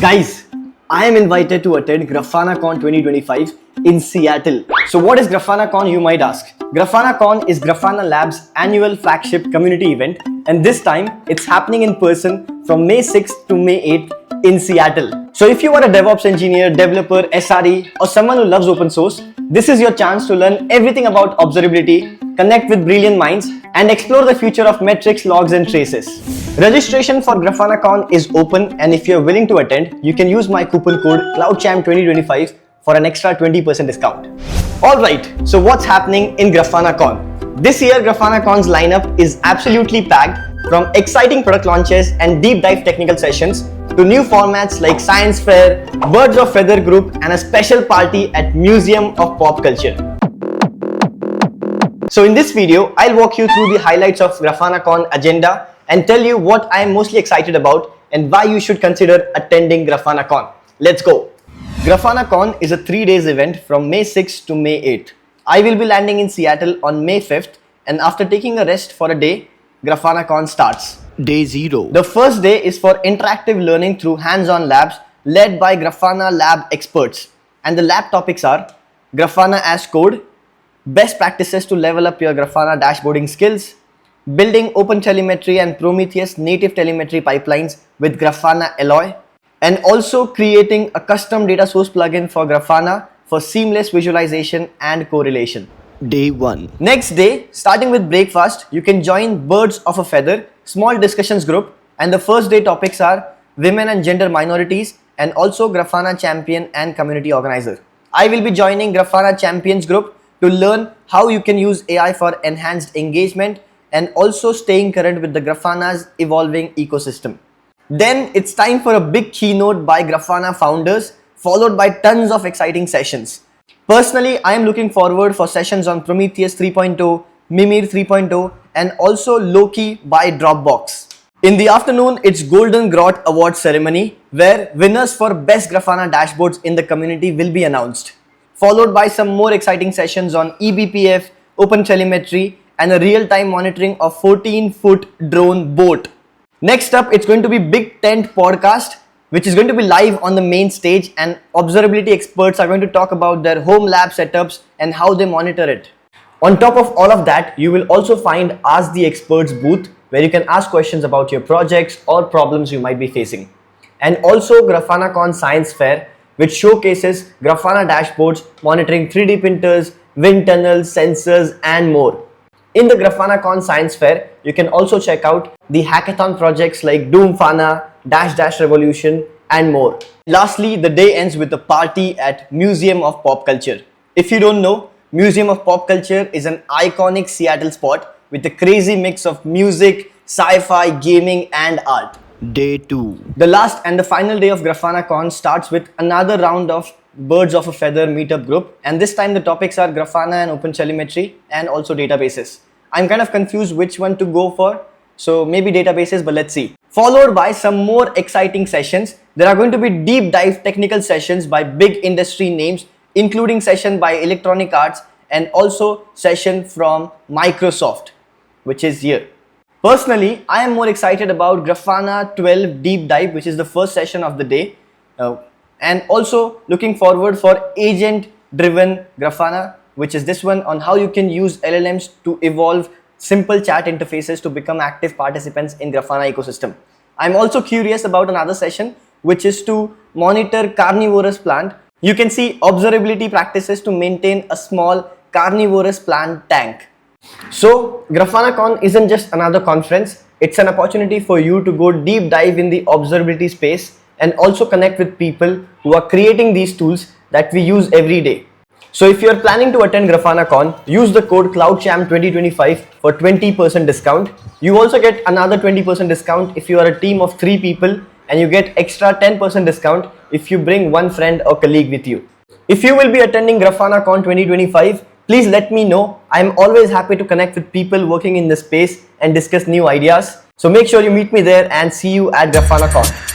Guys, I am invited to attend GrafanaCon 2025 in Seattle. So what is GrafanaCon, you might ask? GrafanaCon is Grafana Lab's annual flagship community event, and this time it's happening in person from May 6th to May 8th in Seattle. So if you are a DevOps engineer, developer, SRE, or someone who loves open source, this is your chance to learn everything about observability, connect with brilliant minds, and explore the future of metrics, logs, and traces. Registration for GrafanaCon is open, and if you're willing to attend, you can use my coupon code CloudChamp2025 for an extra 20% discount. Alright, so what's happening in GrafanaCon? This year, GrafanaCon's lineup is absolutely packed, from exciting product launches and deep dive technical sessions to new formats like Science Fair, Birds of Feather Group, and a special party at Museum of Pop Culture. So in this video, I'll walk you through the highlights of GrafanaCon agenda and tell you what I am mostly excited about and why you should consider attending GrafanaCon. Let's go! GrafanaCon is a 3-day event from May 6th to May 8th. I will be landing in Seattle on May 5th, and after taking a rest for a day, GrafanaCon starts. Day 0. The first day is for interactive learning through hands-on labs led by Grafana lab experts. And the lab topics are Grafana as code, best practices to level up your Grafana dashboarding skills, building OpenTelemetry and Prometheus native telemetry pipelines with Grafana Alloy, and also creating a custom data source plugin for Grafana for seamless visualization and correlation. Day 1. Next day, starting with breakfast, you can join Birds of a Feather, small discussions group, and the first day topics are women and gender minorities and also Grafana champion and community organizer. I will be joining Grafana champions group to learn how you can use AI for enhanced engagement and also staying current with the Grafana's evolving ecosystem. Then it's time for a big keynote by Grafana founders, followed by tons of exciting sessions. Personally, I am looking forward for sessions on Prometheus 3.0, Mimir 3.0, and also Loki by Dropbox. In the afternoon, it's Golden Grot Award ceremony, where winners for best Grafana dashboards in the community will be announced, followed by some more exciting sessions on eBPF, OpenTelemetry, and a real-time monitoring of 14-foot drone boat. Next up, it's going to be Big Tent podcast, which is going to be live on the main stage, and observability experts are going to talk about their home lab setups and how they monitor it. On top of all of that, you will also find Ask the Experts booth, where you can ask questions about your projects or problems you might be facing. And also GrafanaCon Science Fair, which showcases Grafana dashboards monitoring 3D printers, wind tunnels, sensors, and more. In the GrafanaCon Science Fair, you can also check out the hackathon projects like Doomfana, Dash Revolution, and more. Lastly, the day ends with a party at Museum of Pop Culture. If you don't know, Museum of Pop Culture is an iconic Seattle spot with a crazy mix of music, sci-fi, gaming, and art. Day 2. The last and the final day of GrafanaCon starts with another round of Birds of a Feather meetup group, and this time the topics are Grafana and OpenTelemetry and also databases. I'm kind of confused which one to go for, so maybe databases, but let's see. Followed by some more exciting sessions. There are going to be deep dive technical sessions by big industry names, including session by Electronic Arts and also session from Microsoft, which is here. Personally, I am more excited about Grafana 12 deep dive, which is the first session of the day, and also looking forward for agent driven Grafana, which is this one on how you can use LLMs to evolve simple chat interfaces to become active participants in Grafana ecosystem. I'm also curious about another session, which is to monitor carnivorous plant. You can see observability practices to maintain a small carnivorous plant tank. So GrafanaCon isn't just another conference, it's an opportunity for you to go deep dive in the observability space and also connect with people who are creating these tools that we use every day. So if you are planning to attend GrafanaCon, use the code CloudChamp2025 for 20% discount. You also get another 20% discount if you are a team of 3 people, and you get extra 10% discount if you bring one friend or colleague with you. If you will be attending GrafanaCon 2025, please let me know. I am always happy to connect with people working in this space and discuss new ideas. So make sure you meet me there and see you at GrafanaCon.